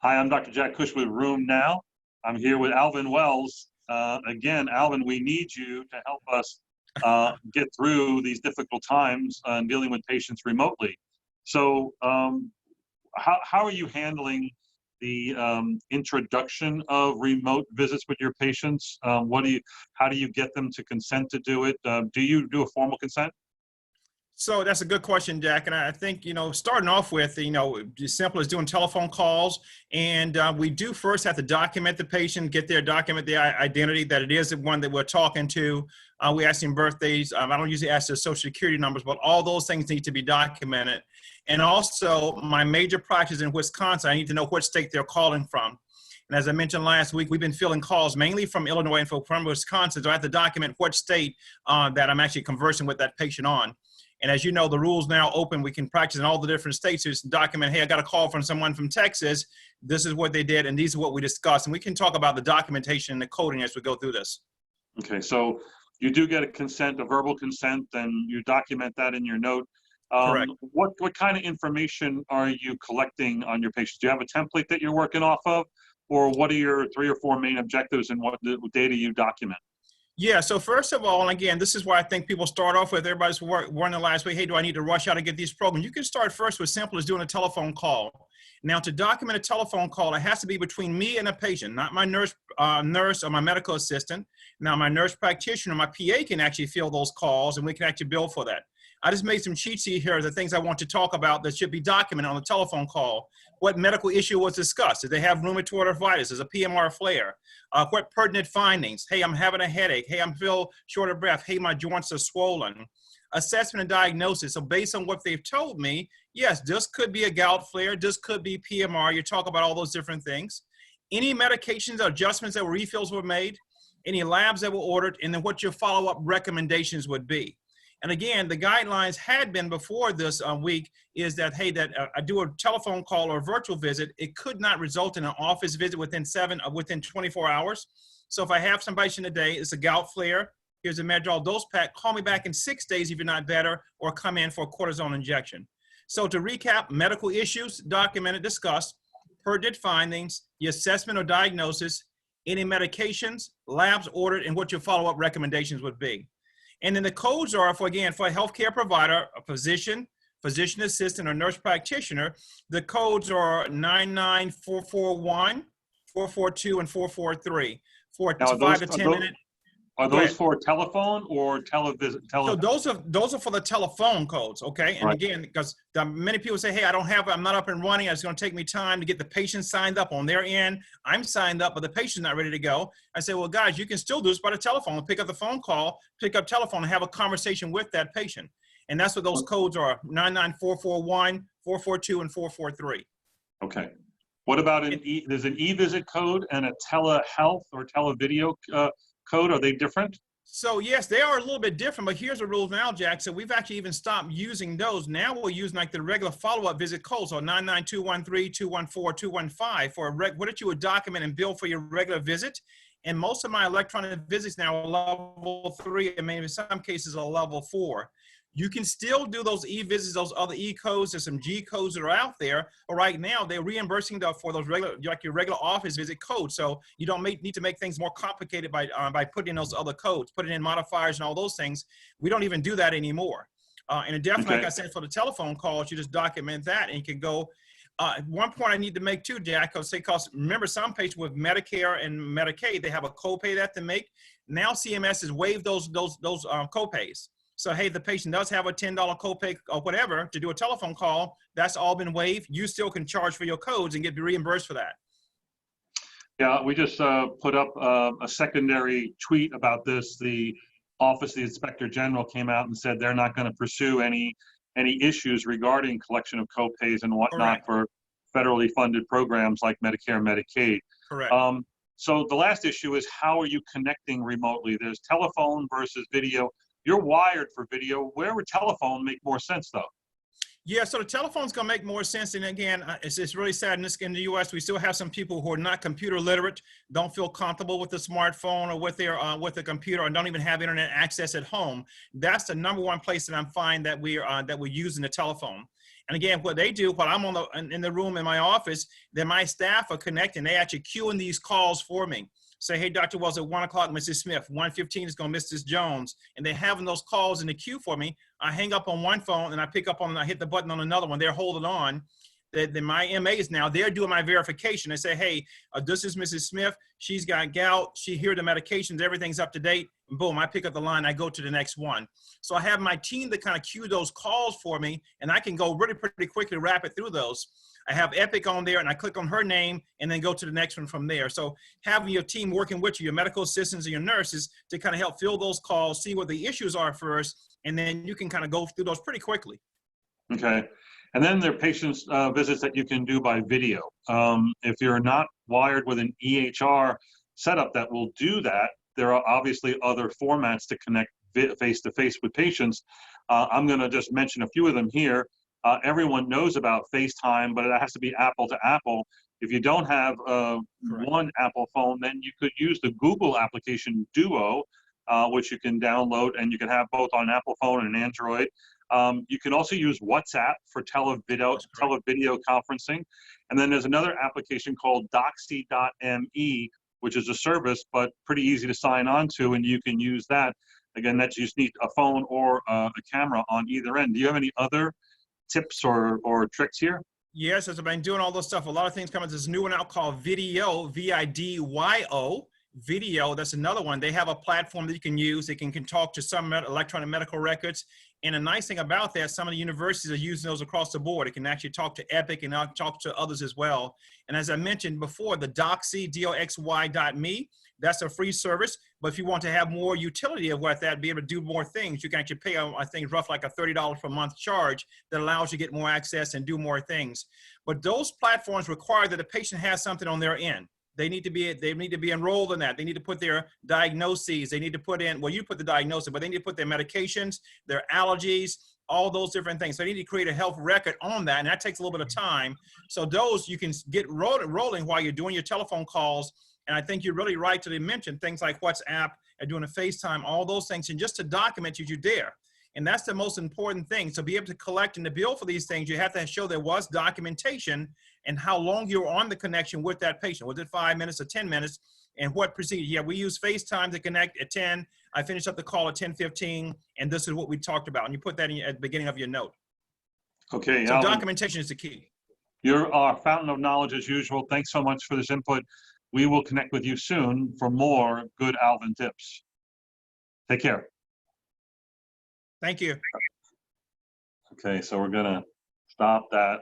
Hi, I'm Dr. Jack Cush with Room Now. I'm here with Alvin Wells. Again, Alvin, we need you to help us get through these difficult times dealing with patients remotely. So how are you handling the introduction of remote visits with your patients? How do you get them to consent to do it? Do you do a formal consent? So that's a good question, Jack. And I think, starting off with, as simple as doing telephone calls. And we do first have to document the patient, document the identity that it is the one that we're talking to. We ask them birthdays. I don't usually ask their social security numbers, but all those things need to be documented. And also my major practice in Wisconsin, I need to know what state they're calling from. And as I mentioned last week, we've been fielding calls mainly from Illinois and from Wisconsin. So I have to document what state that I'm actually conversing with that patient on. And as you know, the rules now open. We can practice in all the different states to document, hey, I got a call from someone from Texas. This is what they did, and these are what we discussed. And we can talk about the documentation and the coding as we go through this. Okay, so you do get a verbal consent, and you document that in your note. Correct. What kind of information are you collecting on your patients? Do you have a template that you're working off of? Or what are your 3 or 4 main objectives and what data you document? Yeah, so first of all, and again, this is why I think people start off with, everybody's wondering last week, hey, do I need to rush out to get these programs? You can start first with simple as doing a telephone call. Now, to document a telephone call, it has to be between me and a patient, not my nurse or my medical assistant. Now, my nurse practitioner, my PA can actually field those calls, and we can actually bill for that. I just made some cheat sheet here, the things I want to talk about that should be documented on the telephone call. What medical issue was discussed? Did they have rheumatoid arthritis? Is a PMR flare? What pertinent findings? Hey, I'm having a headache. Hey, I'm feel short of breath. Hey, my joints are swollen. Assessment and diagnosis. So based on what they've told me, yes, this could be a gout flare. This could be PMR. You talk about all those different things. Any medications or adjustments that refills were made, any labs that were ordered, and then what your follow-up recommendations would be. And again, the guidelines had been before this week is that, hey, I do a telephone call or a virtual visit, it could not result in an office visit within 24 hours. So if I have somebody in a day, it's a gout flare, here's a Medrol dose pack, call me back in 6 days if you're not better, or come in for a cortisone injection. So to recap, medical issues, documented, discussed, pertinent findings, the assessment or diagnosis, any medications, labs ordered, and what your follow-up recommendations would be. And then the codes are, for a healthcare provider, a physician, physician assistant, or nurse practitioner. The codes are 99441, 442, and 443 for Now, 5 to 10 minutes. Are those for telephone or television? So those are for the telephone codes, okay? And again, because many people say, hey, I'm not up and running. It's going to take me time to get the patient signed up on their end. I'm signed up, but the patient's not ready to go. I say, well, guys, you can still do this by the telephone. Pick up the phone call, pick up telephone, and have a conversation with that patient. And that's what those codes are, 99441, 442, and 443. Okay. What about there's an e-visit code and a telehealth or televideo code? Are they different? So yes, they are a little bit different, but here's the rules now, Jack. So we've actually even stopped using those. Now we're using like the regular follow-up visit code. So 99213, 214, 215 for what did you would document and bill for your regular visit. And most of my electronic visits now are level 3, and maybe in some cases a level 4. You can still do those e-visits, those other e-codes. There's some G-codes that are out there. But right now, they're reimbursing for those regular, like your regular office visit codes. So you don't need to make things more complicated by putting in those other codes, putting in modifiers and all those things. We don't even do that anymore. And definitely, like I said, for the telephone calls, you just document that and you can go. One point I need to make too, Jack, because remember, some patients with Medicare and Medicaid, they have a copay that they make. Now CMS has waived those copays. So, hey, the patient does have a $10 copay or whatever to do a telephone call. That's all been waived. You still can charge for your codes and get reimbursed for that. Yeah, we just put up a secondary tweet about this. The Office of the Inspector General came out and said they're not going to pursue any issues regarding collection of copays and whatnot for federally funded programs like Medicare and Medicaid. Correct. So the last issue is, how are you connecting remotely? There's telephone versus video. You're wired for video. Where would telephone make more sense, though? Yeah, so the telephone's going to make more sense. And again, it's really sad in the U.S. We still have some people who are not computer literate, don't feel comfortable with the smartphone or with the computer, and don't even have internet access at home. That's the #1 place that I'm finding that we're using the telephone. And again, what they do while I'm in the room in my office, then my staff are connecting. They actually queuing these calls for me. Say, hey, Dr. Wells, at 1 o'clock, Mrs. Smith, 1:15 is going to Mrs. Jones. And they're having those calls in the queue for me. I hang up on one phone and I pick up on, and I hit the button on another one. They're holding on. Then my MAs now, they're doing my verification. They say, hey, this is Mrs. Smith. She's got gout. She here the medications. Everything's up to date. And boom, I pick up the line. I go to the next one. So I have my team that kind of queue those calls for me, and I can go really pretty quickly, rapid through those. I have Epic on there, and I click on her name and then go to the next one from there. So having your team working with you, your medical assistants and your nurses, to kind of help fill those calls, see what the issues are first, and then you can kind of go through those pretty quickly. Okay. And then there are patients visits that you can do by video. If you're not wired with an EHR setup that will do that, there are obviously other formats to connect face-to-face with patients. I'm going to just mention a few of them here. Everyone knows about FaceTime, but it has to be Apple to Apple. If you don't have one Apple phone, then you could use the Google application Duo, which you can download, and you can have both on an Apple phone and an Android. You can also use WhatsApp for televideo conferencing. And then there's another application called Doxy.me, which is a service, but pretty easy to sign on to, and you can use that. Again, that you just need a phone or a camera on either end. Do you have any other tips or tricks here? Yes, as I've been doing all this stuff, a lot of things coming. There's this new one out called Video, VIDYO. Video, that's another one. They have a platform that you can use. They can talk to some electronic medical records. And the nice thing about that, some of the universities are using those across the board. It can actually talk to Epic and talk to others as well. And as I mentioned before, the Doxy, DOXY.me, that's a free service. But if you want to have more utility of what that, be able to do more things, you can actually pay, I think, roughly like a $30 per month charge that allows you to get more access and do more things. But those platforms require that the patient has something on their end. They need to be enrolled in that. They need to put their diagnoses. They need to put in, well, you put the diagnosis, but they need to put their medications, their allergies, all those different things. So they need to create a health record on that, and that takes a little bit of time. So those you can get rolling while you're doing your telephone calls. And I think you're really right to mention things like WhatsApp and doing a FaceTime, all those things, and just to document you're there. And that's the most important thing. To be able to collect and to bill for these things, you have to show there was documentation and how long you were on the connection with that patient. Was it 5 minutes or 10 minutes? And what procedure? Yeah, we use FaceTime to connect at 10. I finished up the call at 10:15, and this is what we talked about. And you put that in at the beginning of your note. Okay, so Alvin, documentation is the key. You're our fountain of knowledge as usual. Thanks so much for this input. We will connect with you soon for more good Alvin tips. Take care. Thank you. Okay, so we're gonna stop that.